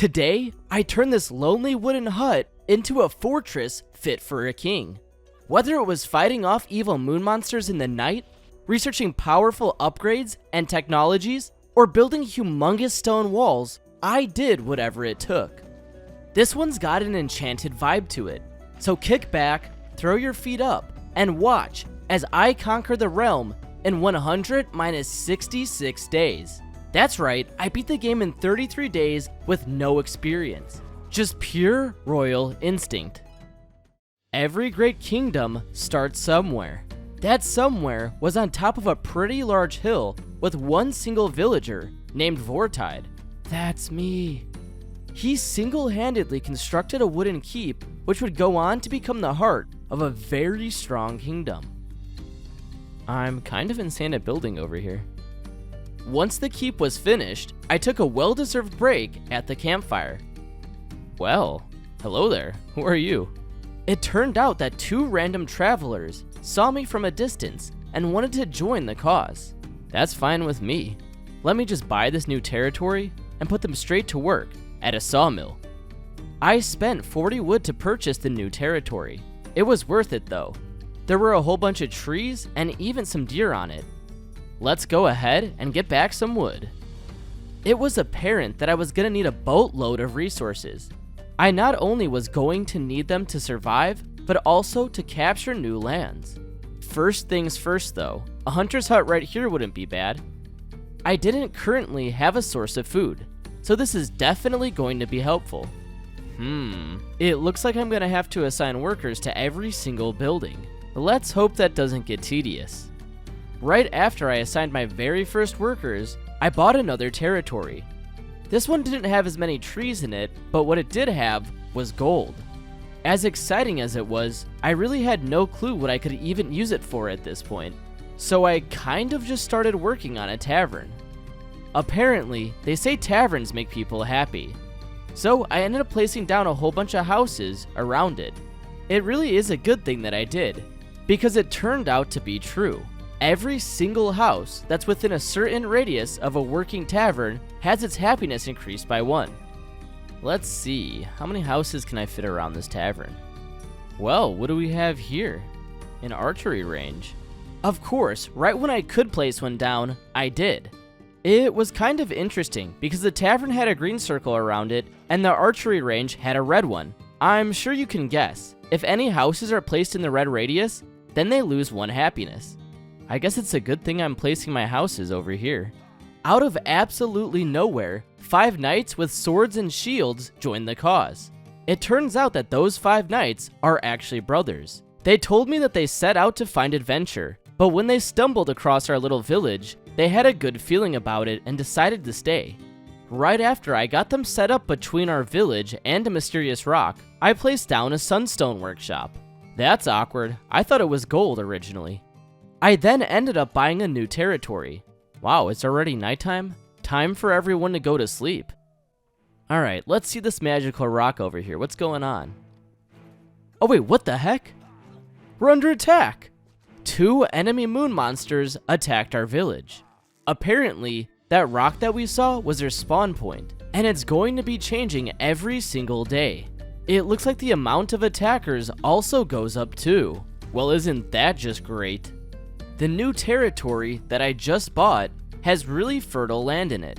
Today, I turned this lonely wooden hut into a fortress fit for a king. Whether it was fighting off evil moon monsters in the night, researching powerful upgrades and technologies, or building humongous stone walls, I did whatever it took. This one's got an enchanted vibe to it, so kick back, throw your feet up, and watch as I conquer the realm in 100 minus 66 days. That's right, I beat the game in 33 days with no experience. Just pure royal instinct. Every great kingdom starts somewhere. That somewhere was on top of a pretty large hill with one single villager named Vortide. That's me. He single-handedly constructed a wooden keep which would go on to become the heart of a very strong kingdom. I'm kind of insane at building over here. Once the keep was finished, I took a well-deserved break at the campfire. Well, hello there. Who are you? It turned out that two random travelers saw me from a distance and wanted to join the cause. That's fine with me. Let me just buy this new territory and put them straight to work at a sawmill. I spent 40 wood to purchase the new territory. It was worth it though. There were a whole bunch of trees and even some deer on it. Let's go ahead and get back some wood. It was apparent that I was gonna need a boatload of resources. I not only was going to need them to survive, but also to capture new lands. First things first though, a hunter's hut right here wouldn't be bad. I didn't currently have a source of food, so this is definitely going to be helpful. It looks like I'm gonna have to assign workers to every single building. Let's hope that doesn't get tedious. Right after I assigned my very first workers, I bought another territory. This one didn't have as many trees in it, but what it did have was gold. As exciting as it was, I really had no clue what I could even use it for at this point, so I kind of just started working on a tavern. Apparently, they say taverns make people happy, so I ended up placing down a whole bunch of houses around it. It really is a good thing that I did, because it turned out to be true. Every single house that's within a certain radius of a working tavern has its happiness increased by 1. Let's see, how many houses can I fit around this tavern? Well, what do we have here? An archery range. Of course, right when I could place one down, I did. It was kind of interesting because the tavern had a green circle around it and the archery range had a red one. I'm sure you can guess. If any houses are placed in the red radius, then they lose 1 happiness. I guess it's a good thing I'm placing my houses over here. Out of absolutely nowhere, 5 knights with swords and shields joined the cause. It turns out that those 5 knights are actually brothers. They told me that they set out to find adventure, but when they stumbled across our little village, they had a good feeling about it and decided to stay. Right after I got them set up between our village and a mysterious rock, I placed down a sunstone workshop. That's awkward. I thought it was gold originally. I then ended up buying a new territory. Wow, it's already nighttime? Time for everyone to go to sleep. Alright, let's see this magical rock over here. What's going on? Oh wait, what the heck? We're under attack! 2 enemy moon monsters attacked our village. Apparently, that rock that we saw was their spawn point, and it's going to be changing every single day. It looks like the amount of attackers also goes up too. Well, isn't that just great? The new territory that I just bought has really fertile land in it.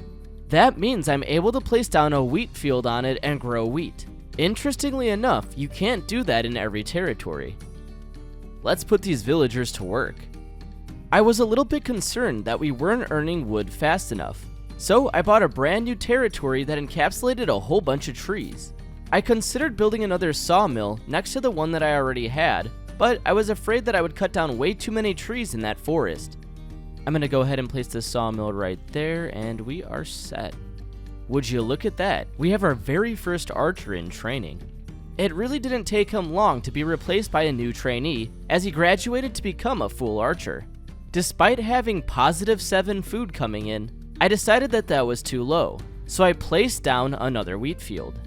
That means I'm able to place down a wheat field on it and grow wheat. Interestingly enough, you can't do that in every territory. Let's put these villagers to work. I was a little bit concerned that we weren't earning wood fast enough, so I bought a brand new territory that encapsulated a whole bunch of trees. I considered building another sawmill next to the one that I already had, but I was afraid that I would cut down way too many trees in that forest. I'm gonna go ahead and place the sawmill right there, and we are set. Would you look at that? We have our very first archer in training. It really didn't take him long to be replaced by a new trainee, as he graduated to become a full archer. Despite having positive 7 food coming in, I decided that that was too low, so I placed down another wheat field.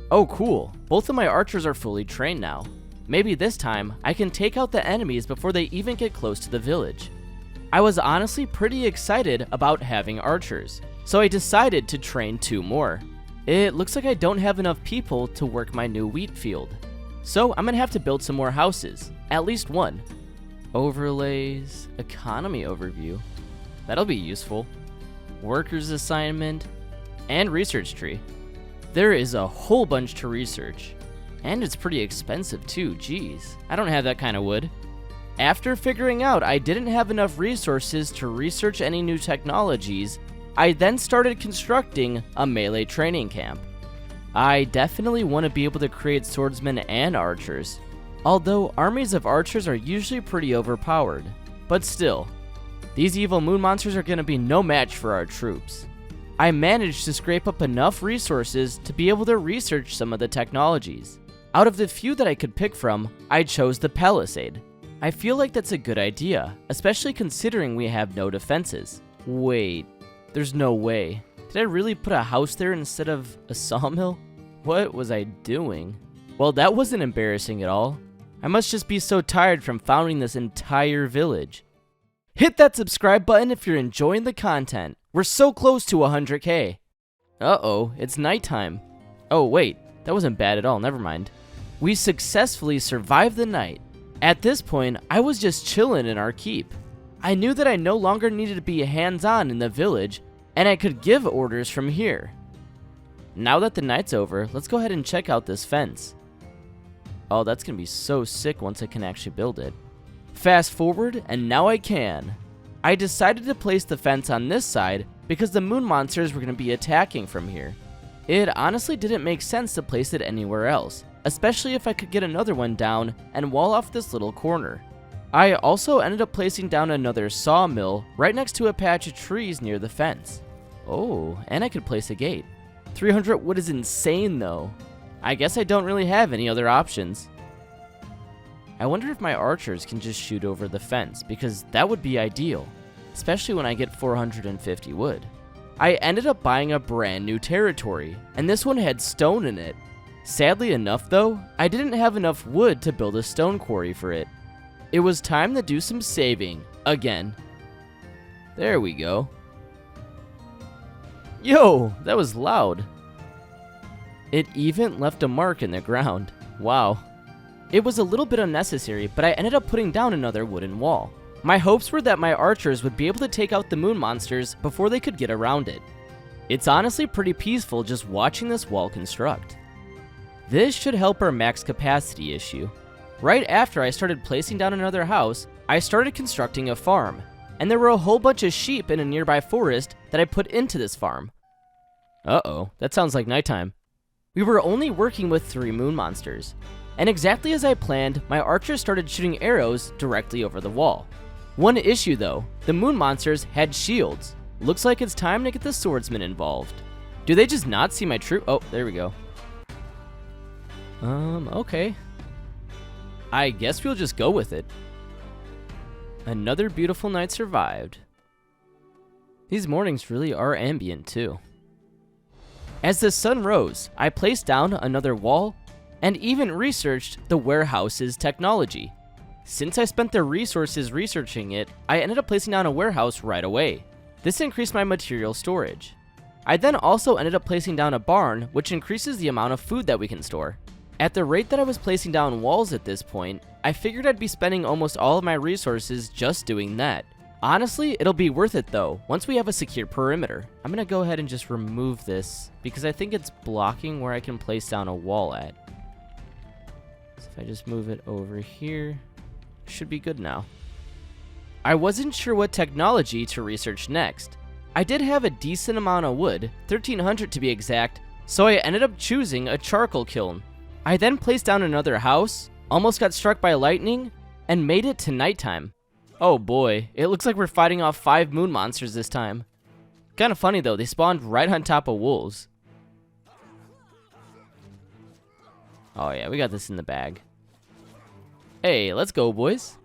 Oh cool, both of my archers are fully trained now. Maybe this time, I can take out the enemies before they even get close to the village. I was honestly pretty excited about having archers, so I decided to train 2 more. It looks like I don't have enough people to work my new wheat field. So I'm gonna have to build some more houses, at least one. Overlays, economy overview, that'll be useful. Workers assignment, and research tree. There is a whole bunch to research. And it's pretty expensive too, geez. I don't have that kind of wood. After figuring out I didn't have enough resources to research any new technologies, I then started constructing a melee training camp. I definitely want to be able to create swordsmen and archers, although armies of archers are usually pretty overpowered. But still, these evil moon monsters are going to be no match for our troops. I managed to scrape up enough resources to be able to research some of the technologies. Out of the few that I could pick from, I chose the Palisade. I feel like that's a good idea, especially considering we have no defenses. Wait, there's no way. Did I really put a house there instead of a sawmill? What was I doing? Well, that wasn't embarrassing at all. I must just be so tired from founding this entire village. Hit that subscribe button if you're enjoying the content. We're so close to 100k. Uh-oh, it's nighttime. Oh wait, that wasn't bad at all, never mind. We successfully survived the night. At this point, I was just chilling in our keep. I knew that I no longer needed to be hands-on in the village, and I could give orders from here. Now that the night's over, let's go ahead and check out this fence. Oh, that's gonna be so sick once I can actually build it. Fast forward, and now I can. I decided to place the fence on this side because the moon monsters were gonna be attacking from here. It honestly didn't make sense to place it anywhere else, especially if I could get another one down and wall off this little corner. I also ended up placing down another sawmill right next to a patch of trees near the fence. Oh, and I could place a gate. 300 wood is insane though. I guess I don't really have any other options. I wonder if my archers can just shoot over the fence, because that would be ideal, especially when I get 450 wood. I ended up buying a brand new territory, and this one had stone in it. Sadly enough though, I didn't have enough wood to build a stone quarry for it. It was time to do some saving, again. There we go. Yo, that was loud. It even left a mark in the ground. Wow. It was a little bit unnecessary, but I ended up putting down another wooden wall. My hopes were that my archers would be able to take out the moon monsters before they could get around it. It's honestly pretty peaceful just watching this wall construct. This should help our max capacity issue. Right after I started placing down another house, I started constructing a farm, and there were a whole bunch of sheep in a nearby forest that I put into this farm. Uh-oh, that sounds like nighttime. We were only working with 3 moon monsters, and exactly as I planned, my archers started shooting arrows directly over the wall. One issue though, the moon monsters had shields. Looks like it's time to get the swordsmen involved. Do they just not see my troop? Oh, there we go. Okay. I guess we'll just go with it. Another beautiful night survived. These mornings really are ambient too. As the sun rose, I placed down another wall and even researched the warehouse's technology. Since I spent the resources researching it, I ended up placing down a warehouse right away. This increased my material storage. I then also ended up placing down a barn, which increases the amount of food that we can store. At the rate that I was placing down walls at this point, I figured I'd be spending almost all of my resources just doing that. Honestly, it'll be worth it though, once we have a secure perimeter. I'm gonna go ahead and just remove this, because I think it's blocking where I can place down a wall at. So if I just move it over here, should be good now. I wasn't sure what technology to research next. I did have a decent amount of wood, 1300 to be exact, so I ended up choosing a charcoal kiln. I then placed down another house, almost got struck by lightning, and made it to nighttime. Oh boy, it looks like we're fighting off 5 moon monsters this time. Kinda funny though, they spawned right on top of wolves. Oh yeah, we got this in the bag. Hey, let's go boys.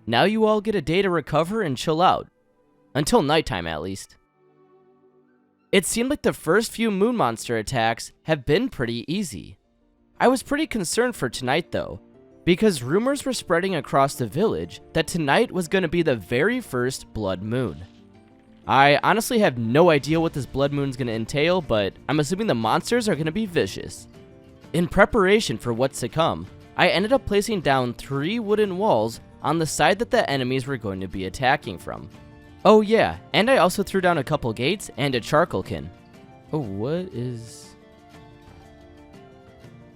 Now you all get a day to recover and chill out. Until nighttime at least. It seemed like the first few moon monster attacks have been pretty easy. I was pretty concerned for tonight though, because rumors were spreading across the village that tonight was going to be the very first blood moon. I honestly have no idea what this blood moon's going to entail, but I'm assuming the monsters are going to be vicious. In preparation for what's to come, I ended up placing down 3 wooden walls on the side that the enemies were going to be attacking from. Oh yeah, and I also threw down a couple gates and a charcoal kiln. Oh, what is...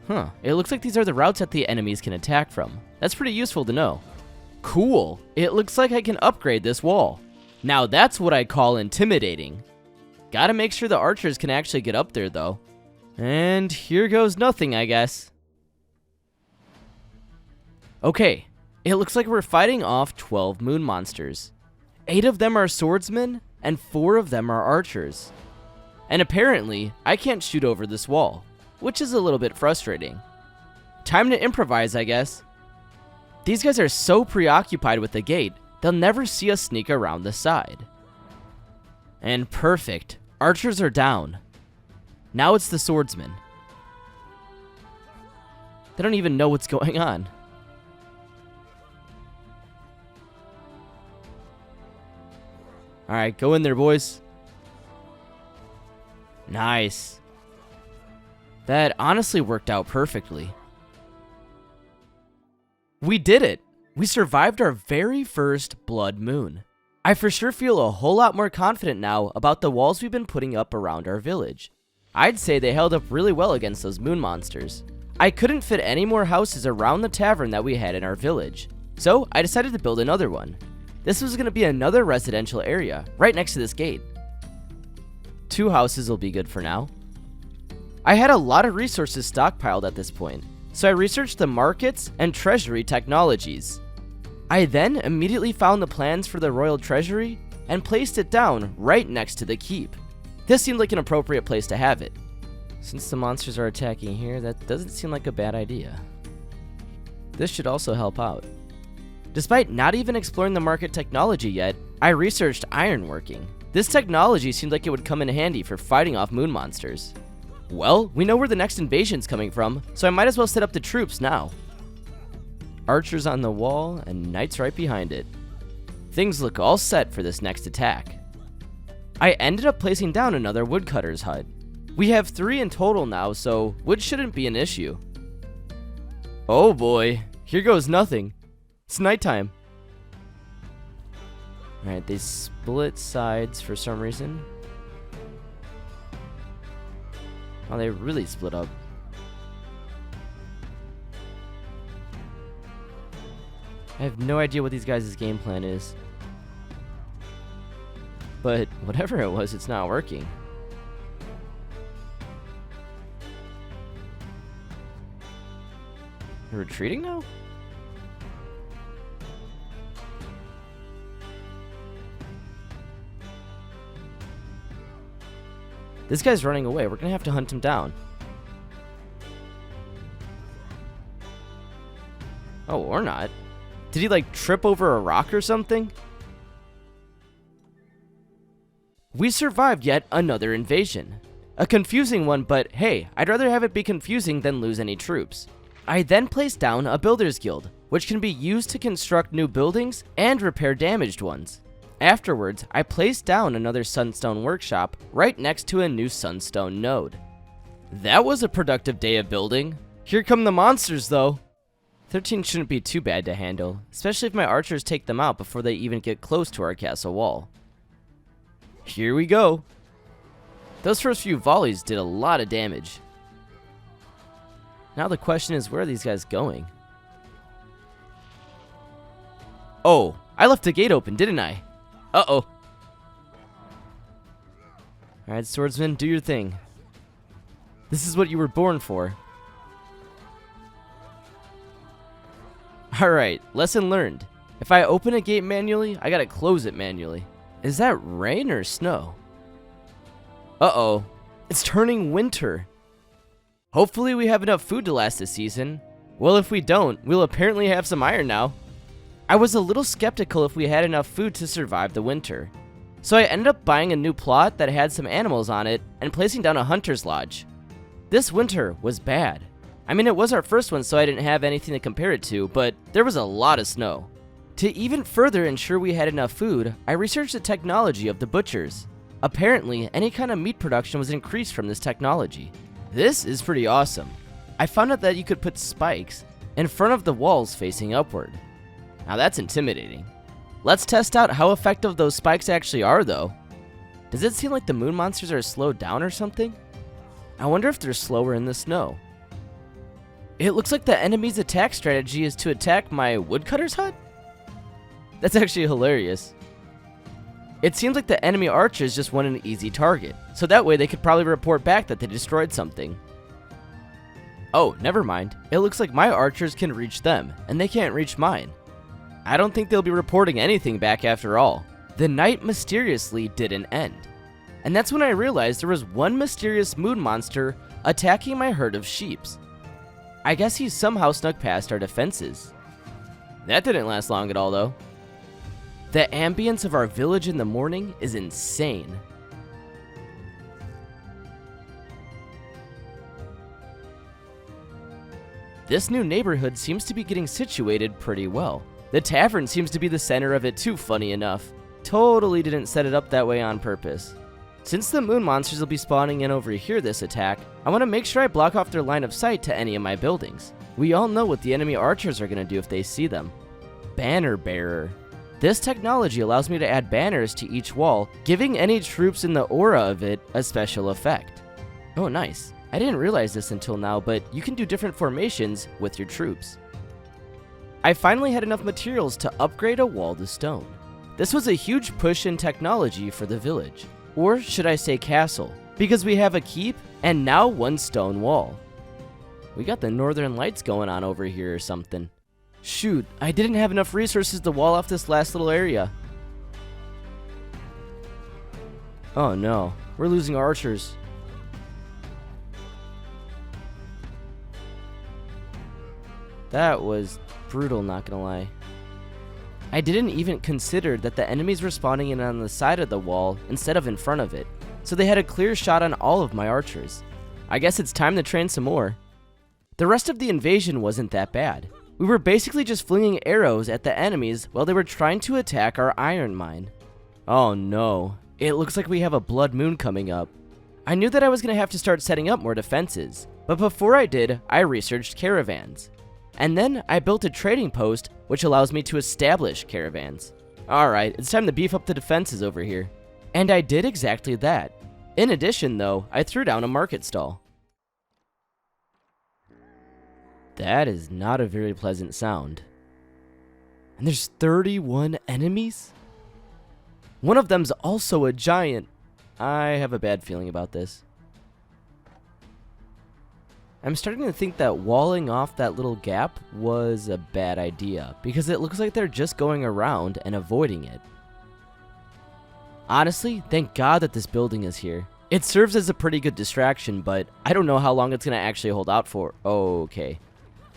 Huh, it looks like these are the routes that the enemies can attack from. That's pretty useful to know. Cool, it looks like I can upgrade this wall. Now that's what I call intimidating. Gotta make sure the archers can actually get up there though. And here goes nothing, I guess. Okay, it looks like we're fighting off 12 moon monsters. 8 of them are swordsmen, and 4 of them are archers. And apparently, I can't shoot over this wall, which is a little bit frustrating. Time to improvise, I guess. These guys are so preoccupied with the gate, they'll never see us sneak around the side. And perfect. Archers are down. Now it's the swordsmen. They don't even know what's going on. Alright, go in there, boys. Nice. That honestly worked out perfectly. We did it! We survived our very first blood moon. I for sure feel a whole lot more confident now about the walls we've been putting up around our village. I'd say they held up really well against those moon monsters. I couldn't fit any more houses around the tavern that we had in our village, so I decided to build another one. This was going to be another residential area, right next to this gate. 2 houses will be good for now. I had a lot of resources stockpiled at this point, so I researched the markets and treasury technologies. I then immediately found the plans for the royal treasury and placed it down right next to the keep. This seemed like an appropriate place to have it. Since the monsters are attacking here, that doesn't seem like a bad idea. This should also help out. Despite not even exploring the market technology yet, I researched ironworking. This technology seemed like it would come in handy for fighting off moon monsters. Well, we know where the next invasion's coming from, so I might as well set up the troops now. Archers on the wall and knights right behind it. Things look all set for this next attack. I ended up placing down another woodcutter's hut. We have 3 in total now, so wood shouldn't be an issue. Oh boy, here goes nothing. It's nighttime. Alright, they split sides for some reason. Oh, they really split up. I have no idea what these guys' game plan is. But whatever it was, it's not working. They're retreating now? This guy's running away. We're gonna have to hunt him down. Oh, or not. Did he like trip over a rock or something? We survived yet another invasion. A confusing one, but hey, I'd rather have it be confusing than lose any troops. I then placed down a builder's guild, which can be used to construct new buildings and repair damaged ones. Afterwards, I placed down another sunstone workshop right next to a new sunstone node. That was a productive day of building. Here come the monsters though. 13 shouldn't be too bad to handle, especially if my archers take them out before they even get close to our castle wall. Here we go. Those first few volleys did a lot of damage. Now the question is, where are these guys going? Oh, I left the gate open, didn't I? Uh-oh. Alright, swordsman, do your thing. This is what you were born for. Alright, lesson learned. If I open a gate manually, I gotta close it manually. Is that rain or snow? Uh-oh. It's turning winter. Hopefully we have enough food to last this season. Well, if we don't, we'll apparently have some iron now. I was a little skeptical if we had enough food to survive the winter. So I ended up buying a new plot that had some animals on it and placing down a hunter's lodge. This winter was bad. I mean, it was our first one, so I didn't have anything to compare it to, but there was a lot of snow. To even further ensure we had enough food, I researched the technology of the butchers. Apparently, any kind of meat production was increased from this technology. This is pretty awesome. I found out that you could put spikes in front of the walls facing upward. Now that's intimidating. Let's test out how effective those spikes actually are though. Does it seem like the moon monsters are slowed down or something? I wonder if they're slower in the snow. It looks like the enemy's attack strategy is to attack my woodcutter's hut? That's actually hilarious. It seems like the enemy archers just want an easy target, so that way they could probably report back that they destroyed something. Oh, never mind. It looks like my archers can reach them, and they can't reach mine. I don't think they'll be reporting anything back after all. The night mysteriously didn't end. And that's when I realized there was one mysterious moon monster attacking my herd of sheeps. I guess he somehow snuck past our defenses. That didn't last long at all though. The ambience of our village in the morning is insane. This new neighborhood seems to be getting situated pretty well. The tavern seems to be the center of it too, funny enough. Totally didn't set it up that way on purpose. Since the moon monsters will be spawning in over here this attack, I want to make sure I block off their line of sight to any of my buildings. We all know what the enemy archers are going to do if they see them. Banner bearer. This technology allows me to add banners to each wall, giving any troops in the aura of it a special effect. Oh nice. I didn't realize this until now, but you can do different formations with your troops. I finally had enough materials to upgrade a wall to stone. This was a huge push in technology for the village. Or should I say castle, because we have a keep and now one stone wall. We got the northern lights going on over here or something. Shoot, I didn't have enough resources to wall off this last little area. Oh no, we're losing archers. That was brutal, not gonna lie. I didn't even consider that the enemies were spawning in on the side of the wall instead of in front of it, so they had a clear shot on all of my archers. I guess it's time to train some more. The rest of the invasion wasn't that bad. We were basically just flinging arrows at the enemies while they were trying to attack our iron mine. Oh no, it looks like we have a blood moon coming up. I knew that I was going to have to start setting up more defenses, but before I did, I researched caravans. And then I built a trading post which allows me to establish caravans. Alright, it's time to beef up the defenses over here. And I did exactly that. In addition though, I threw down a market stall. That is not a very pleasant sound. And there's 31 enemies? One of them's also a giant. I have a bad feeling about this. I'm starting to think that walling off that little gap was a bad idea, because it looks like they're just going around and avoiding it. Honestly, thank God that this building is here. It serves as a pretty good distraction, but I don't know how long it's going to actually hold out for. Okay.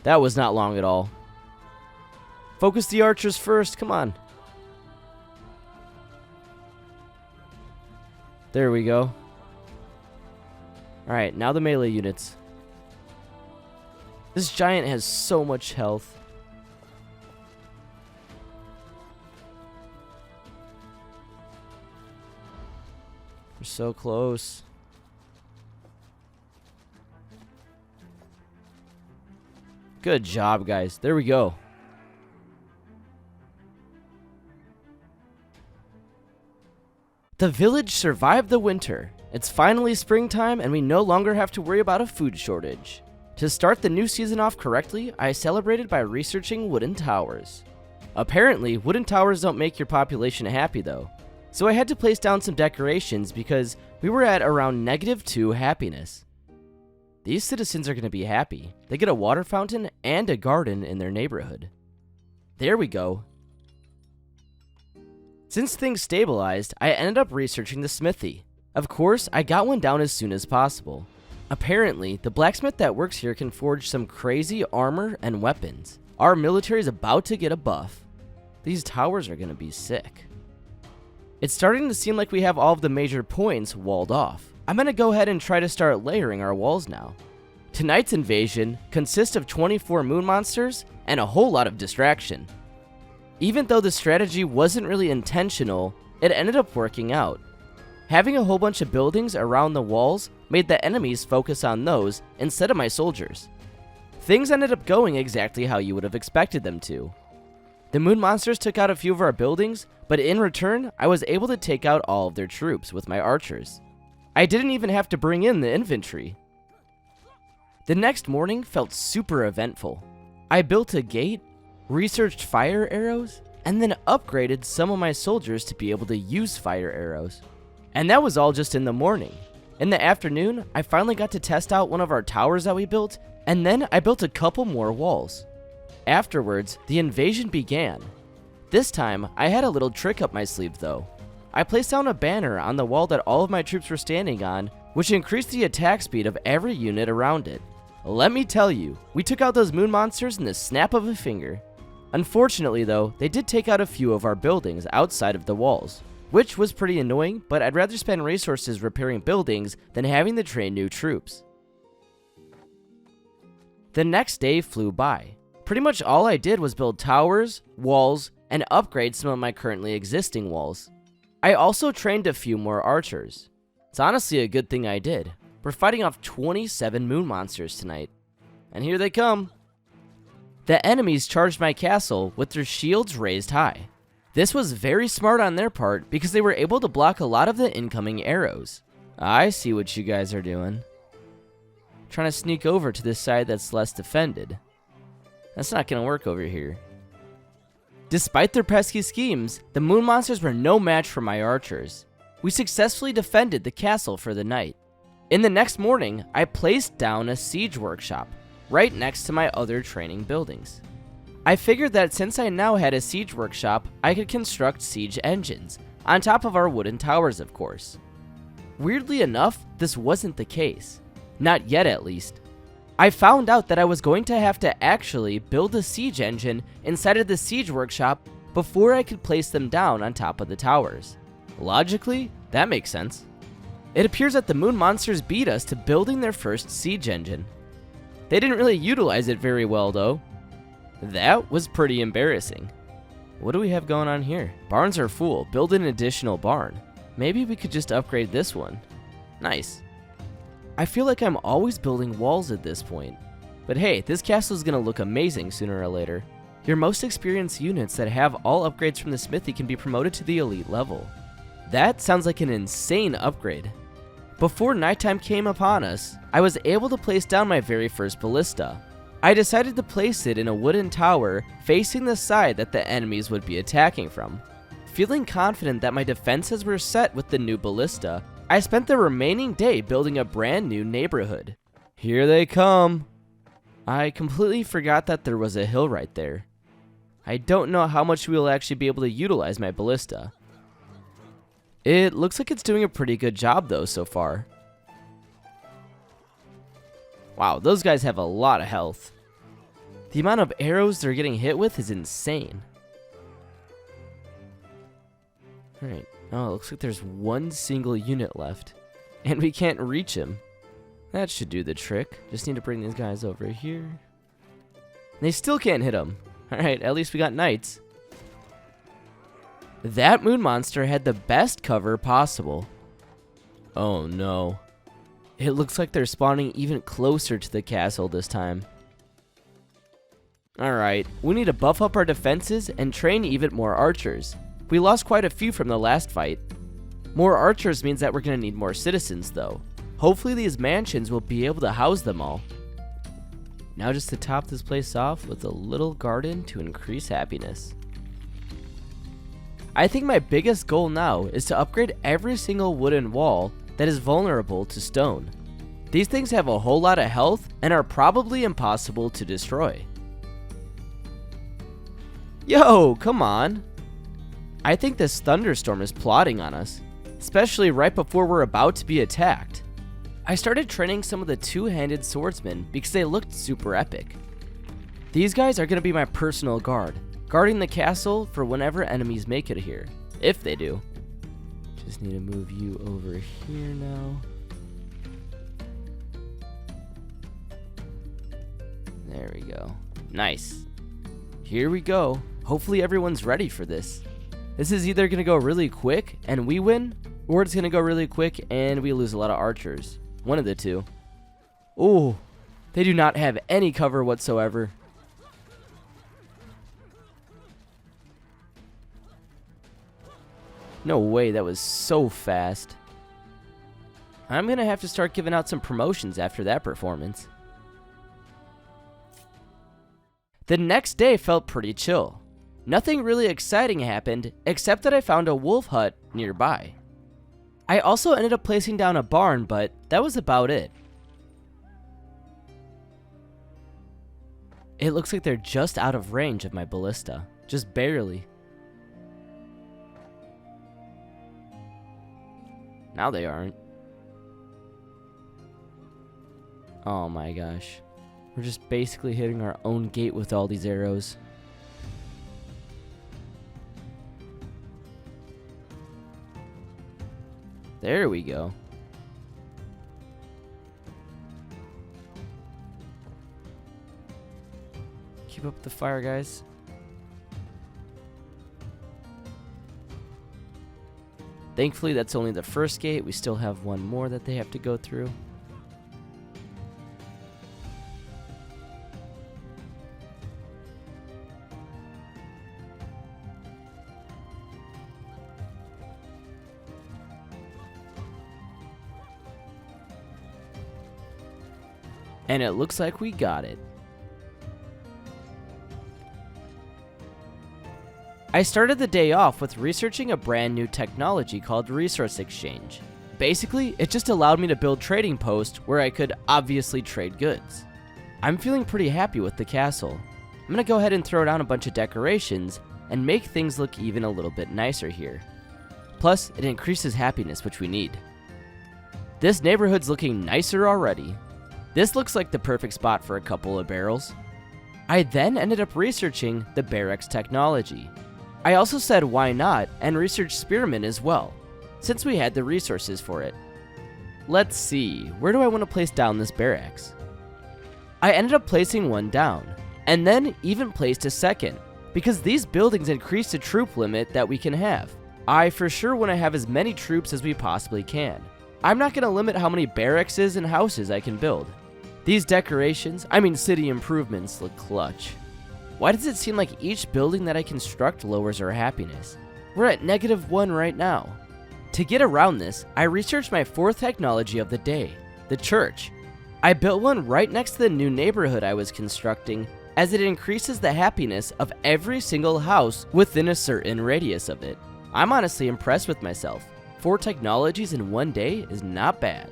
That was not long at all. Focus the archers first, come on. There we go. Alright, now the melee units. This giant has so much health. We're so close. Good job, guys. There we go. The village survived the winter. It's finally springtime and we no longer have to worry about a food shortage. To start the new season off correctly, I celebrated by researching wooden towers. Apparently, wooden towers don't make your population happy though. So I had to place down some decorations because we were at around -2 happiness. These citizens are going to be happy. They get a water fountain and a garden in their neighborhood. There we go. Since things stabilized, I ended up researching the smithy. Of course, I got one down as soon as possible. Apparently, the blacksmith that works here can forge some crazy armor and weapons. Our military is about to get a buff. These towers are going to be sick. It's starting to seem like we have all of the major points walled off. I'm going to go ahead and try to start layering our walls now. Tonight's invasion consists of 24 moon monsters and a whole lot of distraction. Even though the strategy wasn't really intentional, it ended up working out. Having a whole bunch of buildings around the walls made the enemies focus on those instead of my soldiers. Things ended up going exactly how you would have expected them to. The moon monsters took out a few of our buildings, but in return, I was able to take out all of their troops with my archers. I didn't even have to bring in the infantry. The next morning felt super eventful. I built a gate, researched fire arrows, and then upgraded some of my soldiers to be able to use fire arrows. And that was all just in the morning. In the afternoon, I finally got to test out one of our towers that we built, and then I built a couple more walls. Afterwards, the invasion began. This time, I had a little trick up my sleeve though. I placed down a banner on the wall that all of my troops were standing on, which increased the attack speed of every unit around it. Let me tell you, we took out those moon monsters in the snap of a finger. Unfortunately though, they did take out a few of our buildings outside of the walls, which was pretty annoying, but I'd rather spend resources repairing buildings than having to train new troops. The next day flew by. Pretty much all I did was build towers, walls, and upgrade some of my currently existing walls. I also trained a few more archers. It's honestly a good thing I did. We're fighting off 27 moon monsters tonight. And here they come. The enemies charged my castle with their shields raised high. This was very smart on their part because they were able to block a lot of the incoming arrows. I see what you guys are doing. Trying to sneak over to this side that's less defended. That's not gonna work over here. Despite their pesky schemes, the moon monsters were no match for my archers. We successfully defended the castle for the night. In the next morning, I placed down a siege workshop right next to my other training buildings. I figured that since I now had a siege workshop, I could construct siege engines, on top of our wooden towers of course. Weirdly enough, this wasn't the case. Not yet at least. I found out that I was going to have to actually build a siege engine inside of the siege workshop before I could place them down on top of the towers. Logically, that makes sense. It appears that the moon monsters beat us to building their first siege engine. They didn't really utilize it very well though. That was pretty embarrassing. What do we have going on here? Barns are full. Build an additional barn. Maybe we could just upgrade this one. Nice. I feel like I'm always building walls at this point. But hey, this castle is going to look amazing sooner or later. Your most experienced units that have all upgrades from the smithy can be promoted to the elite level. That sounds like an insane upgrade. Before nighttime came upon us, I was able to place down my very first ballista. I decided to place it in a wooden tower facing the side that the enemies would be attacking from. Feeling confident that my defenses were set with the new ballista, I spent the remaining day building a brand new neighborhood. Here they come. I completely forgot that there was a hill right there. I don't know how much we will actually be able to utilize my ballista. It looks like it's doing a pretty good job though so far. Wow, those guys have a lot of health. The amount of arrows they're getting hit with is insane. Alright. Oh, it looks like there's one single unit left. And we can't reach him. That should do the trick. Just need to bring these guys over here. They still can't hit him. Alright, at least we got knights. That moon monster had the best cover possible. Oh no. It looks like they're spawning even closer to the castle this time. Alright, we need to buff up our defenses and train even more archers. We lost quite a few from the last fight. More archers means that we're going to need more citizens though. Hopefully these mansions will be able to house them all. Now just to top this place off with a little garden to increase happiness. I think my biggest goal now is to upgrade every single wooden wall that is vulnerable to stone. These things have a whole lot of health and are probably impossible to destroy. Yo, come on. I think this thunderstorm is plotting on us, especially right before we're about to be attacked. I started training some of the two-handed swordsmen because they looked super epic. These guys are going to be my personal guard, guarding the castle for whenever enemies make it here, if they do. Just need to move you over here now. There we go. Nice. Here we go. Hopefully everyone's ready for this. This is either going to go really quick and we win, or it's going to go really quick and we lose a lot of archers. One of the two. Ooh, they do not have any cover whatsoever. No way, that was so fast. I'm going to have to start giving out some promotions after that performance. The next day felt pretty chill. Nothing really exciting happened, except that I found a wolf hut nearby. I also ended up placing down a barn, but that was about it. It looks like they're just out of range of my ballista. Just barely. Now they aren't. Oh my gosh. We're just basically hitting our own gate with all these arrows. There we go. Keep up the fire, guys. Thankfully, that's only the first gate. We still have one more that they have to go through. And it looks like we got it. I started the day off with researching a brand new technology called Resource Exchange. Basically, it just allowed me to build trading posts where I could obviously trade goods. I'm feeling pretty happy with the castle. I'm gonna go ahead and throw down a bunch of decorations and make things look even a little bit nicer here. Plus, it increases happiness, which we need. This neighborhood's looking nicer already. This looks like the perfect spot for a couple of barrels. I then ended up researching the barracks technology. I also said why not and researched spearmen as well, since we had the resources for it. Let's see, where do I want to place down this barracks? I ended up placing one down, and then even placed a second, because these buildings increase the troop limit that we can have. I for sure want to have as many troops as we possibly can. I'm not going to limit how many barracks and houses I can build. These decorations, city improvements, look clutch. Why does it seem like each building that I construct lowers our happiness? We're at -1 right now. To get around this, I researched my fourth technology of the day, the church. I built one right next to the new neighborhood I was constructing, as it increases the happiness of every single house within a certain radius of it. I'm honestly impressed with myself. 4 technologies in one day is not bad.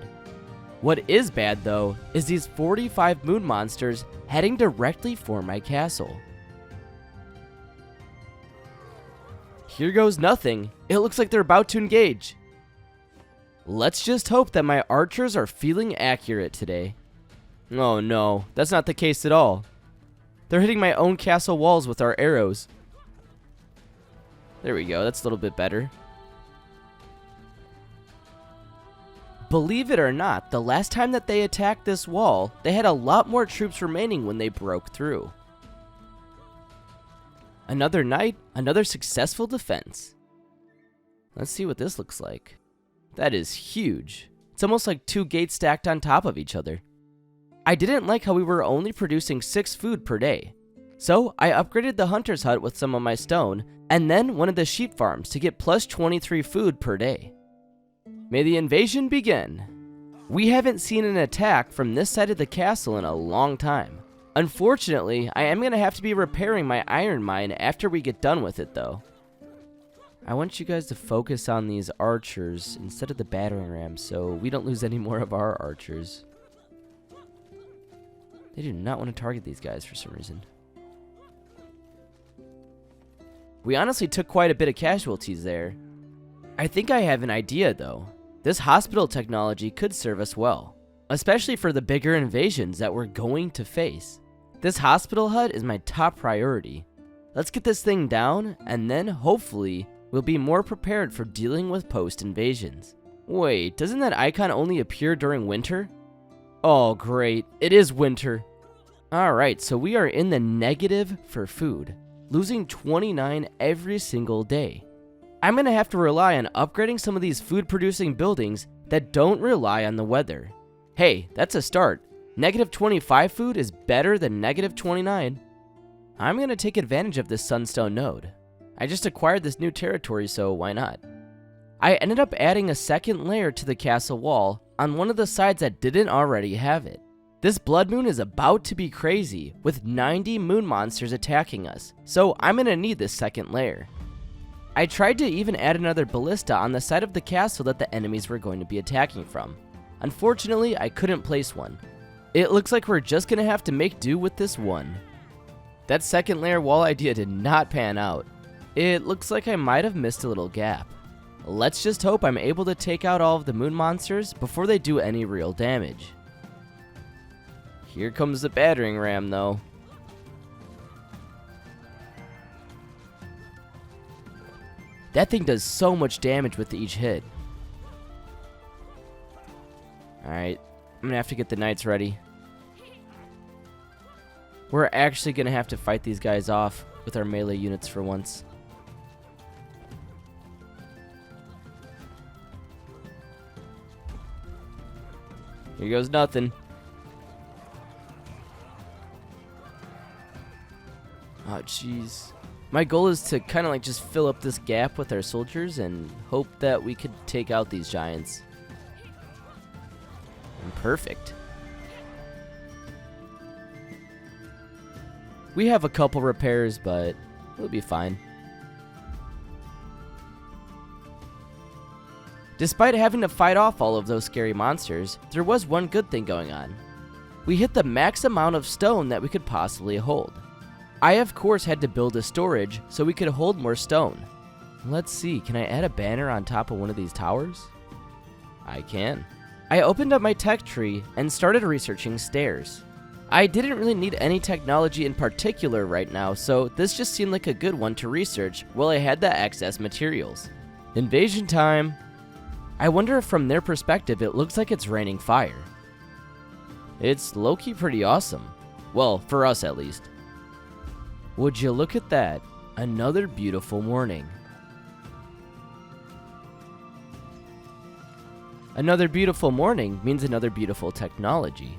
What is bad though, is these 45 moon monsters heading directly for my castle. Here goes nothing. It looks like they're about to engage. Let's just hope that my archers are feeling accurate today. Oh no, that's not the case at all. They're hitting my own castle walls with our arrows. There we go, that's a little bit better. Believe it or not, the last time that they attacked this wall, they had a lot more troops remaining when they broke through. Another night, another successful defense. Let's see what this looks like. That is huge. It's almost like 2 gates stacked on top of each other. I didn't like how we were only producing 6 food per day. So I upgraded the hunter's hut with some of my stone, and then one of the sheep farms to get plus 23 food per day. May the invasion begin. We haven't seen an attack from this side of the castle in a long time. Unfortunately, I am going to have to be repairing my iron mine after we get done with it though. I want you guys to focus on these archers instead of the battering rams so we don't lose any more of our archers. They do not want to target these guys for some reason. We honestly took quite a bit of casualties there. I think I have an idea though. This hospital technology could serve us well, especially for the bigger invasions that we're going to face. This hospital hut is my top priority. Let's get this thing down, and then hopefully we'll be more prepared for dealing with post-invasions. Wait, doesn't that icon only appear during winter? Oh great, it is winter. Alright, so we are in the negative for food. losing 29 every single day. I'm gonna have to rely on upgrading some of these food-producing buildings that don't rely on the weather. Hey, that's a start. Negative 25 food is better than negative 29. I'm gonna take advantage of this sunstone node. I just acquired this new territory, so why not? I ended up adding a second layer to the castle wall on one of the sides that didn't already have it. This blood moon is about to be crazy, with 90 moon monsters attacking us, so I'm gonna need this second layer. I tried to even add another ballista on the side of the castle that the enemies were going to be attacking from. Unfortunately, I couldn't place one. It looks like we're just gonna have to make do with this one. That second layer wall idea did not pan out. It looks like I might have missed a little gap. Let's just hope I'm able to take out all of the moon monsters before they do any real damage. Here comes the battering ram though. That thing does so much damage with each hit. Alright, I'm gonna have to get the knights ready. We're actually gonna have to fight these guys off with our melee units for once. Here goes nothing. Oh, jeez. My goal is to kind of like just fill up this gap with our soldiers and hope that we could take out these giants. And perfect. We have a couple repairs, but we'll be fine. Despite having to fight off all of those scary monsters, there was one good thing going on. We hit the max amount of stone that we could possibly hold. I of course had to build a storage so we could hold more stone. Let's see, can I add a banner on top of one of these towers? I can. I opened up my tech tree and started researching stairs. I didn't really need any technology in particular right now, so this just seemed like a good one to research while I had the excess materials. Invasion time! I wonder if from their perspective it looks like it's raining fire. It's low-key pretty awesome. Well, for us at least. Would you look at that? Another beautiful morning. Another beautiful morning means another beautiful technology.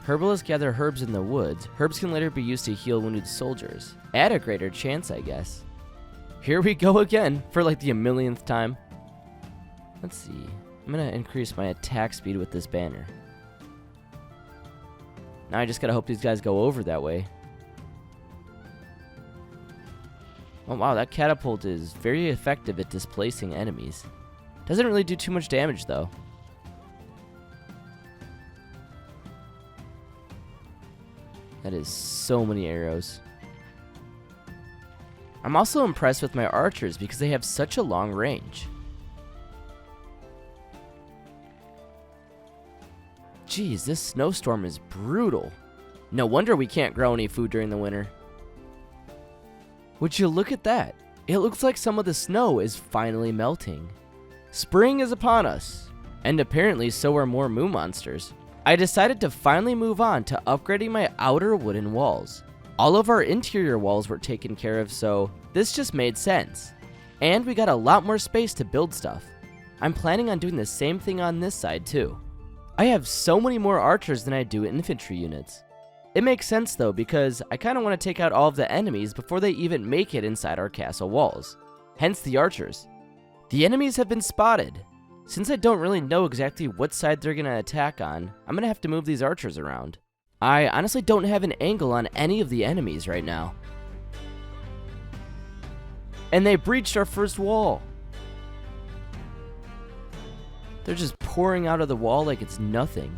Herbalists gather herbs in the woods. Herbs can later be used to heal wounded soldiers. Add a greater chance, I guess. Here we go again, for like the millionth time. Let's see. I'm gonna increase my attack speed with this banner. Now I just gotta hope these guys go over that way. Oh wow, that catapult is very effective at displacing enemies. Doesn't really do too much damage though. That is so many arrows. I'm also impressed with my archers because they have such a long range. Jeez, this snowstorm is brutal. No wonder we can't grow any food during the winter. Would you look at that? It looks like some of the snow is finally melting. Spring is upon us, and apparently so are more moon monsters. I decided to finally move on to upgrading my outer wooden walls. All of our interior walls were taken care of, so this just made sense. And we got a lot more space to build stuff. I'm planning on doing the same thing on this side too. I have so many more archers than I do infantry units. It makes sense though, because I kind of want to take out all of the enemies before they even make it inside our castle walls. Hence the archers. The enemies have been spotted. Since I don't really know exactly what side they're going to attack on, I'm going to have to move these archers around. I honestly don't have an angle on any of the enemies right now. And they breached our first wall. They're just pouring out of the wall like it's nothing.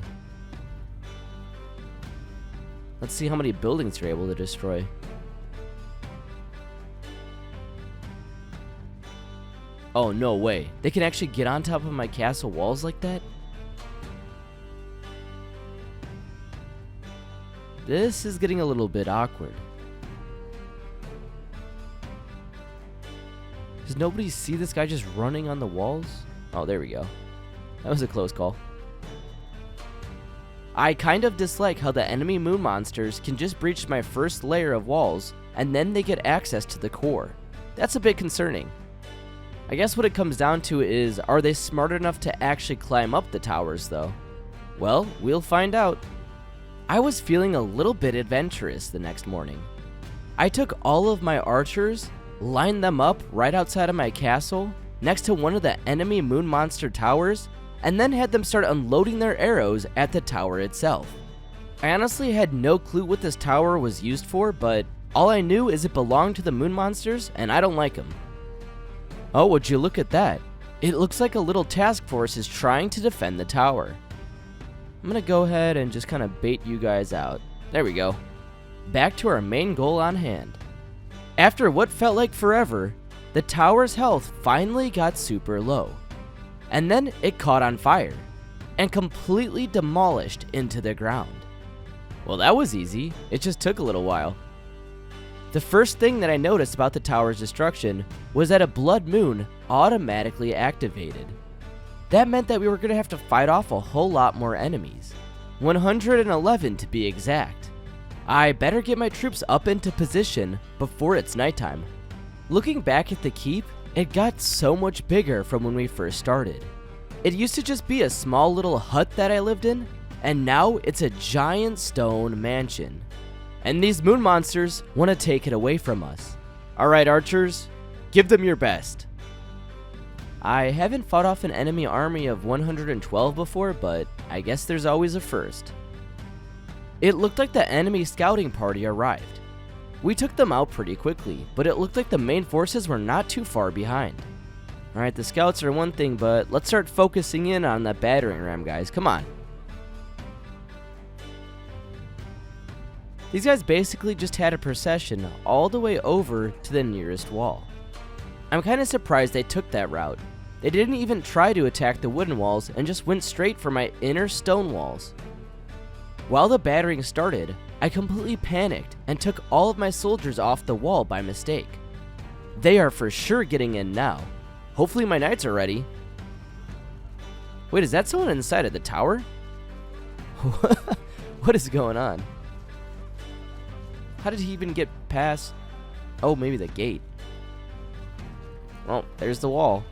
Let's see how many buildings you're able to destroy. Oh, no way. They can actually get on top of my castle walls like that? This is getting a little bit awkward. Does nobody see this guy just running on the walls? Oh, there we go. That was a close call. I kind of dislike how the enemy moon monsters can just breach my first layer of walls and then they get access to the core. That's a bit concerning. I guess what it comes down to is, are they smart enough to actually climb up the towers though? Well, we'll find out. I was feeling a little bit adventurous the next morning. I took all of my archers, lined them up right outside of my castle, next to one of the enemy moon monster towers, and then had them start unloading their arrows at the tower itself. I honestly had no clue what this tower was used for, but all I knew is it belonged to the moon monsters, and I don't like them. Oh, would you look at that? It looks like a little task force is trying to defend the tower. I'm gonna go ahead and just kind of bait you guys out. There we go. Back to our main goal on hand. After what felt like forever, the tower's health finally got super low. And then it caught on fire and completely demolished into the ground. Well, that was easy. It just took a little while. The first thing that I noticed about the tower's destruction was that a blood moon automatically activated. That meant that we were going to have to fight off a whole lot more enemies. 111 to be exact. I better get my troops up into position before it's nighttime. Looking back at the keep, it got so much bigger from when we first started. It used to just be a small little hut that I lived in, and now it's a giant stone mansion. And these moon monsters want to take it away from us. Alright archers, give them your best. I haven't fought off an enemy army of 112 before, but I guess there's always a first. It looked like the enemy scouting party arrived. We took them out pretty quickly, but it looked like the main forces were not too far behind. Alright, the scouts are one thing, but let's start focusing in on that battering ram, guys. Come on. These guys basically just had a procession all the way over to the nearest wall. I'm kind of surprised they took that route. They didn't even try to attack the wooden walls and just went straight for my inner stone walls. While the battering started, I completely panicked and took all of my soldiers off the wall by mistake. They are for sure getting in now. Hopefully my knights are ready. Wait, is that someone inside of the tower? What is going on? How did he even get past? Oh, maybe the gate. Well, there's the wall.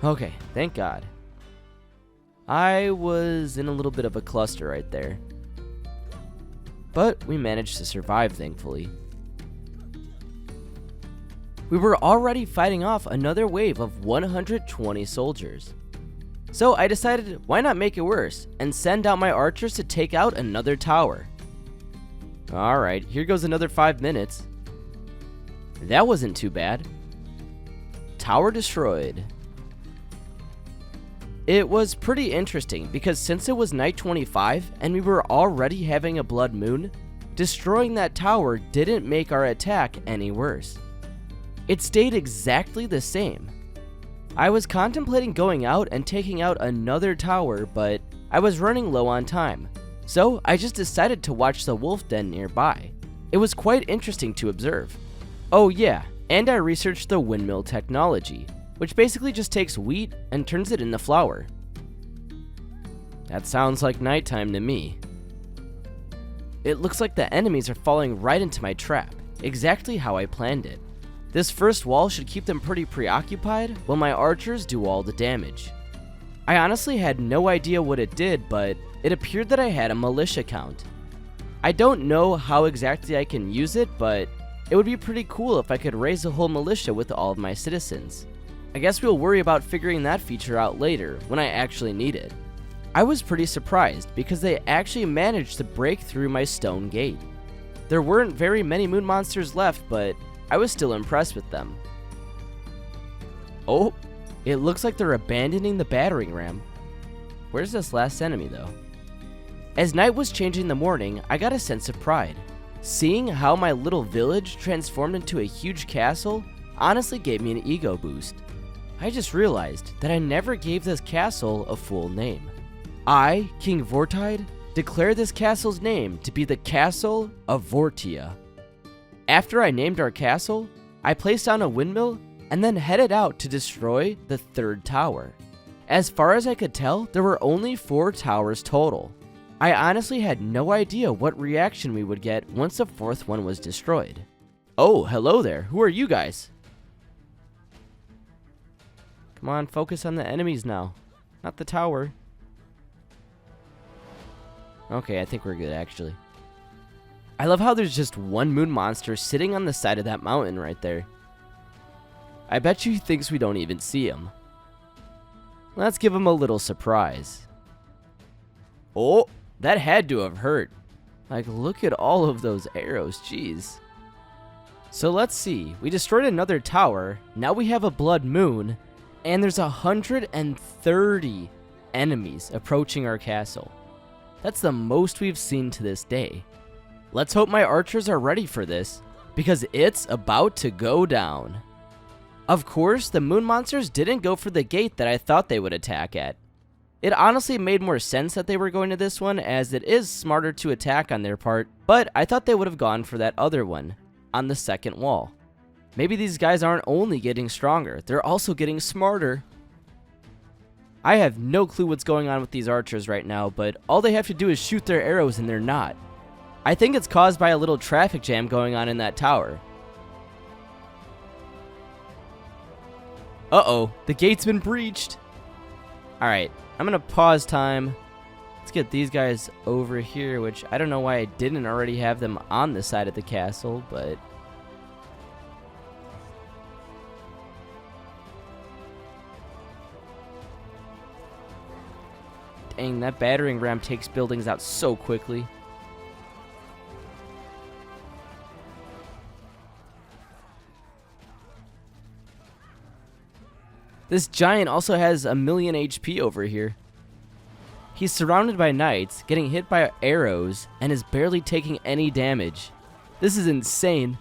Okay, thank God. I was in a little bit of a cluster right there. But we managed to survive, thankfully. We were already fighting off another wave of 120 soldiers. So I decided, why not make it worse, and send out my archers to take out another tower. Alright, here goes another 5 minutes. That wasn't too bad. Tower destroyed. It was pretty interesting because since it was night 25 and we were already having a blood moon, destroying that tower didn't make our attack any worse. It stayed exactly the same. I was contemplating going out and taking out another tower, but I was running low on time, so I just decided to watch the wolf den nearby. It was quite interesting to observe. Oh yeah, and I researched the windmill technology, which basically just takes wheat and turns it into flour. That sounds like nighttime to me. It looks like the enemies are falling right into my trap, exactly how I planned it. This first wall should keep them pretty preoccupied while my archers do all the damage. I honestly had no idea what it did, but it appeared that I had a militia count. I don't know how exactly I can use it, but it would be pretty cool if I could raise a whole militia with all of my citizens. I guess we'll worry about figuring that feature out later when I actually need it. I was pretty surprised because they actually managed to break through my stone gate. There weren't very many moon monsters left, but I was still impressed with them. Oh, it looks like they're abandoning the battering ram. Where's this last enemy though? As night was changing the morning, I got a sense of pride. Seeing how my little village transformed into a huge castle honestly gave me an ego boost. I just realized that I never gave this castle a full name. I, King Vortide, declare this castle's name to be the Castle of Vortia. After I named our castle, I placed down a windmill and then headed out to destroy the third tower. As far as I could tell, there were only 4 towers total. I honestly had no idea what reaction we would get once the 4th one was destroyed. Oh, hello there. Who are you guys? Come on, focus on the enemies now, not the tower. Okay, I think we're good, actually. I love how there's just one moon monster sitting on the side of that mountain right there. I bet you he thinks we don't even see him. Let's give him a little surprise. Oh, that had to have hurt. Like, look at all of those arrows, jeez. So let's see, we destroyed another tower, now we have a blood moon, and there's 130 enemies approaching our castle. That's the most we've seen to this day. Let's hope my archers are ready for this, because it's about to go down. Of course, the moon monsters didn't go for the gate that I thought they would attack at. It honestly made more sense that they were going to this one, as it is smarter to attack on their part, but I thought they would have gone for that other one, on the second wall. Maybe these guys aren't only getting stronger, they're also getting smarter. I have no clue what's going on with these archers right now, but all they have to do is shoot their arrows and they're not. I think it's caused by a little traffic jam going on in that tower. Uh-oh, the gate's been breached. Alright, I'm gonna pause time. Let's get these guys over here, which I don't know why I didn't already have them on the side of the castle, but... Dang, that battering ram takes buildings out so quickly. This giant also has 1,000,000 HP over here. He's surrounded by knights, getting hit by arrows, and is barely taking any damage. This is insane.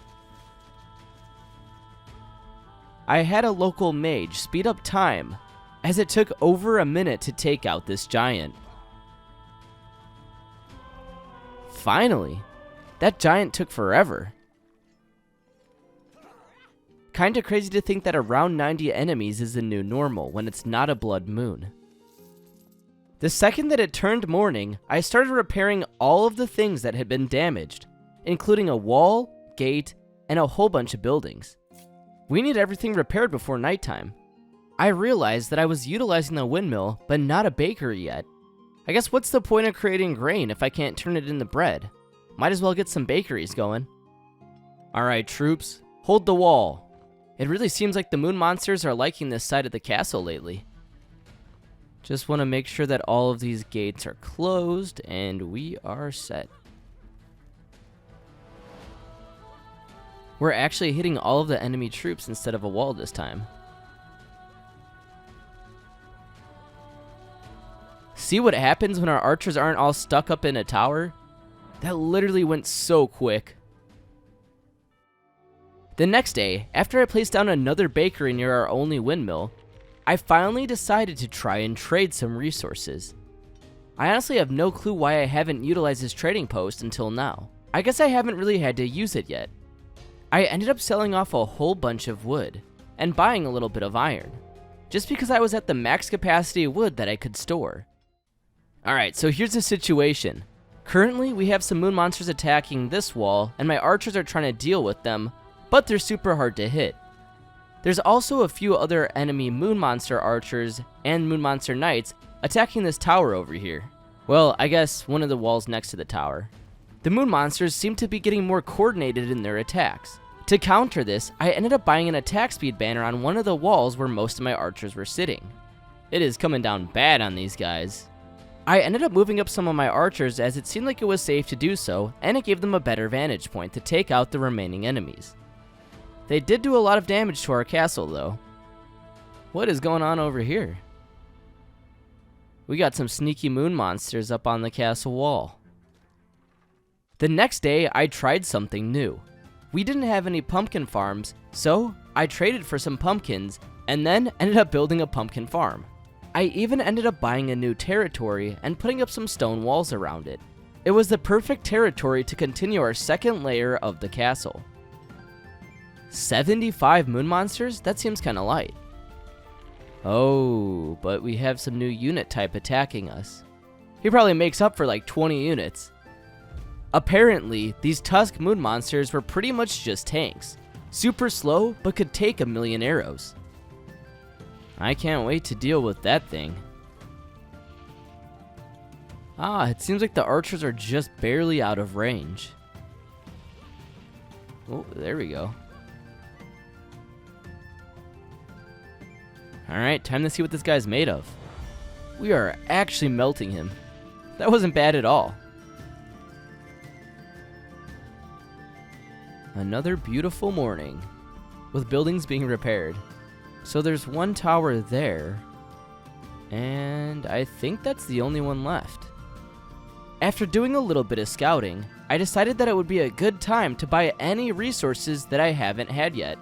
I had a local mage speed up time, as it took over a minute to take out this giant. Finally, that giant took forever. Kinda crazy to think that around 90 enemies is the new normal when it's not a blood moon. The second that it turned morning, I started repairing all of the things that had been damaged, including a wall, gate, and a whole bunch of buildings. We need everything repaired before nighttime. I realized that I was utilizing the windmill, but not a bakery yet. I guess what's the point of creating grain if I can't turn it into bread? Might as well get some bakeries going. Alright troops, hold the wall. It really seems like the moon monsters are liking this side of the castle lately. Just want to make sure that all of these gates are closed and we are set. We're actually hitting all of the enemy troops instead of a wall this time. See what happens when our archers aren't all stuck up in a tower? That literally went so quick. The next day, after I placed down another bakery near our only windmill, I finally decided to try and trade some resources. I honestly have no clue why I haven't utilized this trading post until now. I guess I haven't really had to use it yet. I ended up selling off a whole bunch of wood, and buying a little bit of iron, just because I was at the max capacity of wood that I could store. Alright, so here's the situation. Currently, we have some moon monsters attacking this wall, and my archers are trying to deal with them, but they're super hard to hit. There's also a few other enemy moon monster archers and moon monster knights attacking this tower over here. Well, I guess one of the walls next to the tower. The moon monsters seem to be getting more coordinated in their attacks. To counter this, I ended up buying an attack speed banner on one of the walls where most of my archers were sitting. It is coming down bad on these guys. I ended up moving up some of my archers as it seemed like it was safe to do so, and it gave them a better vantage point to take out the remaining enemies. They did do a lot of damage to our castle though. What is going on over here? We got some sneaky moon monsters up on the castle wall. The next day, I tried something new. We didn't have any pumpkin farms, so I traded for some pumpkins and then ended up building a pumpkin farm. I even ended up buying a new territory and putting up some stone walls around it. It was the perfect territory to continue our second layer of the castle. 75 moon monsters? That seems kinda light. Oh, but we have some new unit type attacking us. He probably makes up for like 20 units. Apparently, these Tusk moon monsters were pretty much just tanks. Super slow, but could take 1,000,000 arrows. I can't wait to deal with that thing. It seems like the archers are just barely out of range. Oh, there we go. Alright, time to see what this guy's made of. We are actually melting him. That wasn't bad at all. Another beautiful morning, with buildings being repaired. So there's one tower there, and I think that's the only one left. After doing a little bit of scouting, I decided that it would be a good time to buy any resources that I haven't had yet.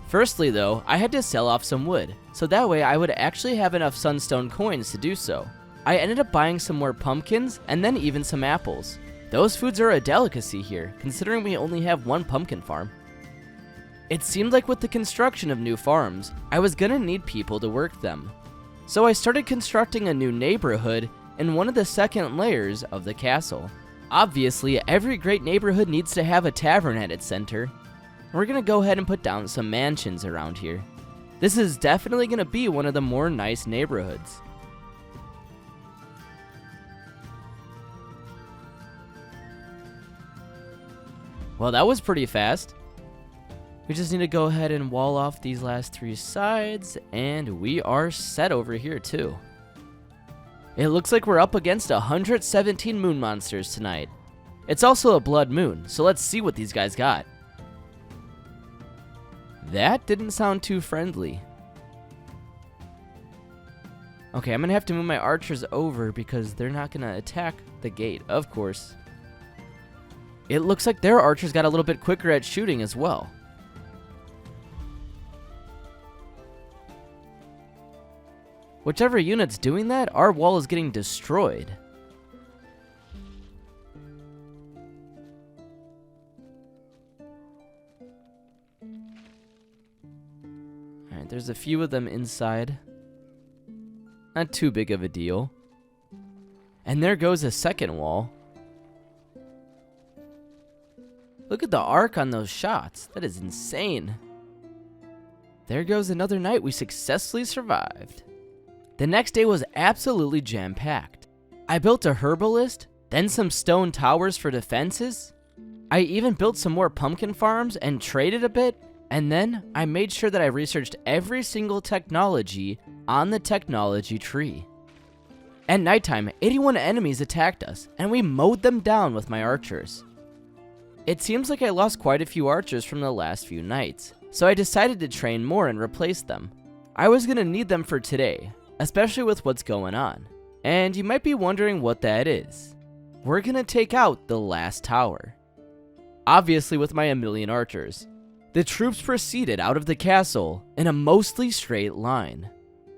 Firstly though, I had to sell off some wood, so that way I would actually have enough sunstone coins to do so. I ended up buying some more pumpkins and then even some apples. Those foods are a delicacy here, considering we only have one pumpkin farm. It seemed like with the construction of new farms, I was gonna need people to work them. So I started constructing a new neighborhood in one of the second layers of the castle. Obviously, every great neighborhood needs to have a tavern at its center. We're gonna go ahead and put down some mansions around here. This is definitely gonna be one of the more nice neighborhoods. Well, that was pretty fast. We just need to go ahead and wall off these last 3 sides, and we are set over here too. It looks like we're up against 117 moon monsters tonight. It's also a blood moon, so let's see what these guys got. That didn't sound too friendly. Okay, I'm gonna have to move my archers over because they're not gonna attack the gate, of course. It looks like their archers got a little bit quicker at shooting as well. Whichever unit's doing that, our wall is getting destroyed. Alright, there's a few of them inside. Not too big of a deal. And there goes a second wall. Look at the arc on those shots. That is insane. There goes another night we successfully survived. The next day was absolutely jam-packed. I built a herbalist, then some stone towers for defenses. I even built some more pumpkin farms and traded a bit, and then I made sure that I researched every single technology on the technology tree. At nighttime, 81 enemies attacked us, and we mowed them down with my archers. It seems like I lost quite a few archers from the last few nights, so I decided to train more and replace them. I was gonna need them for today, especially with what's going on. And you might be wondering what that is. We're gonna take out the last tower. Obviously with my 1,000,000 archers. The troops proceeded out of the castle in a mostly straight line.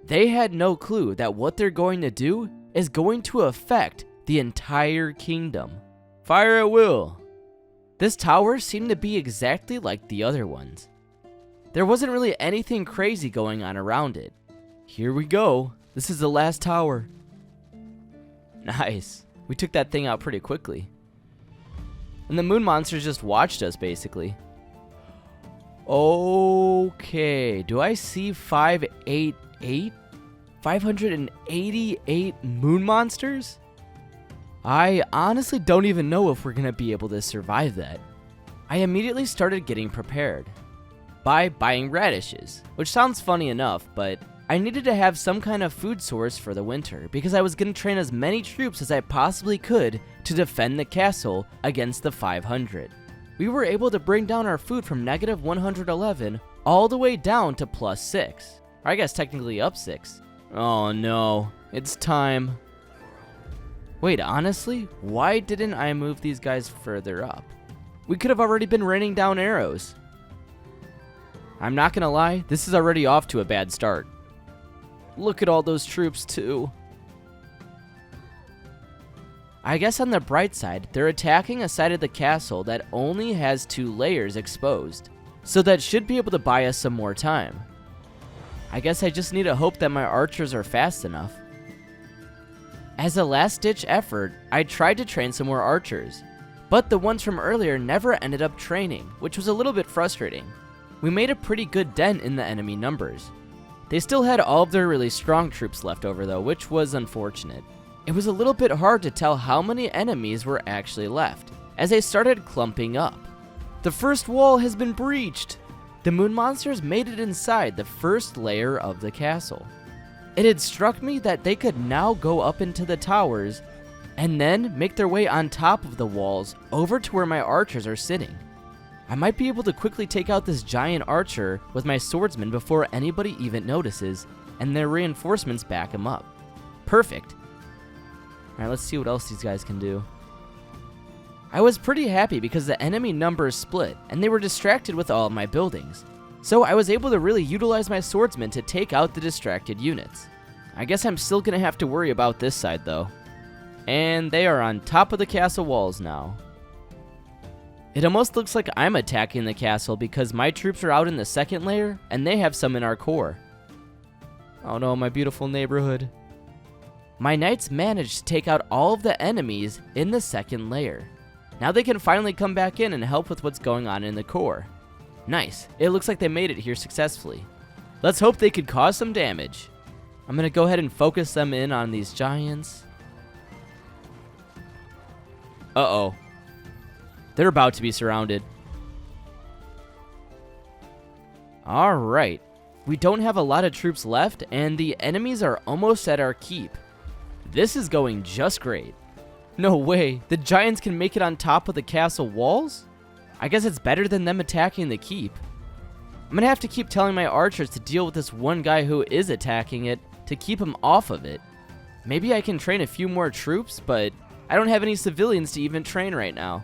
They had no clue that what they're going to do is going to affect the entire kingdom. Fire at will. This tower seemed to be exactly like the other ones. There wasn't really anything crazy going on around it. Here we go. This is the last tower. Nice. We took that thing out pretty quickly. And the moon monsters just watched us, basically. Okay. Do I see 588? 588 moon monsters? I honestly don't even know if we're going to be able to survive that. I immediately started getting prepared by buying radishes, which sounds funny enough, but I needed to have some kind of food source for the winter because I was going to train as many troops as I possibly could to defend the castle against the 500. We were able to bring down our food from -111 all the way down to +6. Or I guess technically up 6. Oh no, it's time. Wait, honestly, why didn't I move these guys further up? We could have already been raining down arrows. I'm not gonna lie, this is already off to a bad start. Look at all those troops too. I guess on the bright side, they're attacking a side of the castle that only has 2 layers exposed, so that should be able to buy us some more time. I guess I just need to hope that my archers are fast enough. As a last-ditch effort, I tried to train some more archers, but the ones from earlier never ended up training, which was a little bit frustrating. We made a pretty good dent in the enemy numbers. They still had all of their really strong troops left over though, which was unfortunate. It was a little bit hard to tell how many enemies were actually left, as they started clumping up. The first wall has been breached! The moon monsters made it inside the first layer of the castle. It had struck me that they could now go up into the towers, and then make their way on top of the walls over to where my archers are sitting. I might be able to quickly take out this giant archer with my swordsman before anybody even notices, and their reinforcements back him up. Perfect. Alright, let's see what else these guys can do. I was pretty happy because the enemy numbers split, and they were distracted with all of my buildings. So I was able to really utilize my swordsman to take out the distracted units. I guess I'm still going to have to worry about this side though. And they are on top of the castle walls now. It almost looks like I'm attacking the castle because my troops are out in the second layer and they have some in our core. Oh no, my beautiful neighborhood. My knights managed to take out all of the enemies in the second layer. Now they can finally come back in and help with what's going on in the core. Nice, it looks like they made it here successfully. Let's hope they could cause some damage. I'm gonna go ahead and focus them in on these giants. Uh-oh. They're about to be surrounded. Alright. We don't have a lot of troops left, and the enemies are almost at our keep. This is going just great. No way, the giants can make it on top of the castle walls? I guess it's better than them attacking the keep. I'm gonna have to keep telling my archers to deal with this one guy who is attacking it to keep him off of it. Maybe I can train a few more troops, but I don't have any civilians to even train right now.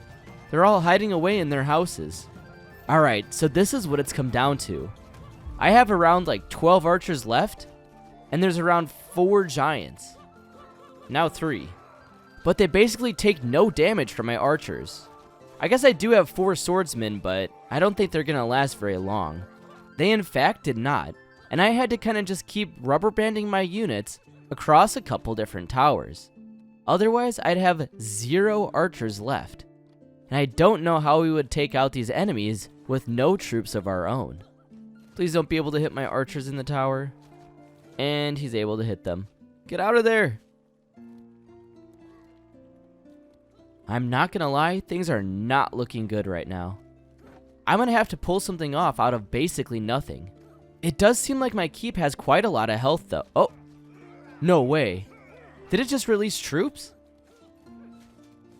They're all hiding away in their houses. Alright, so this is what it's come down to. I have around like 12 archers left, and there's around 4 giants. Now 3. But they basically take no damage from my archers. I guess I do have 4 swordsmen, but I don't think they're gonna last very long. They in fact did not, and I had to kind of just keep rubber banding my units across a couple different towers. Otherwise, I'd have 0 archers left. And I don't know how we would take out these enemies with no troops of our own. Please don't be able to hit my archers in the tower. And he's able to hit them. Get out of there! I'm not gonna lie, things are not looking good right now. I'm gonna have to pull something off out of basically nothing. It does seem like my keep has quite a lot of health though. Oh! No way. Did it just release troops?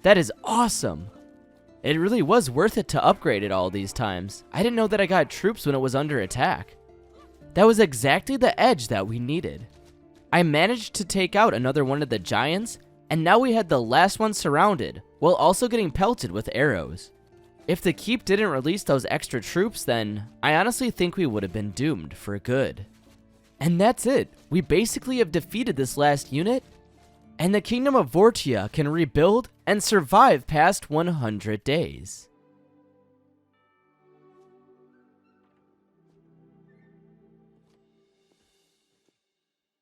That is awesome! It really was worth it to upgrade it all these times. I didn't know that I got troops when it was under attack. That was exactly the edge that we needed. I managed to take out another one of the giants, and now we had the last one surrounded, while also getting pelted with arrows. If the keep didn't release those extra troops, then I honestly think we would have been doomed for good. And that's it. We basically have defeated this last unit, and the kingdom of Vortia can rebuild and survive past 100 days.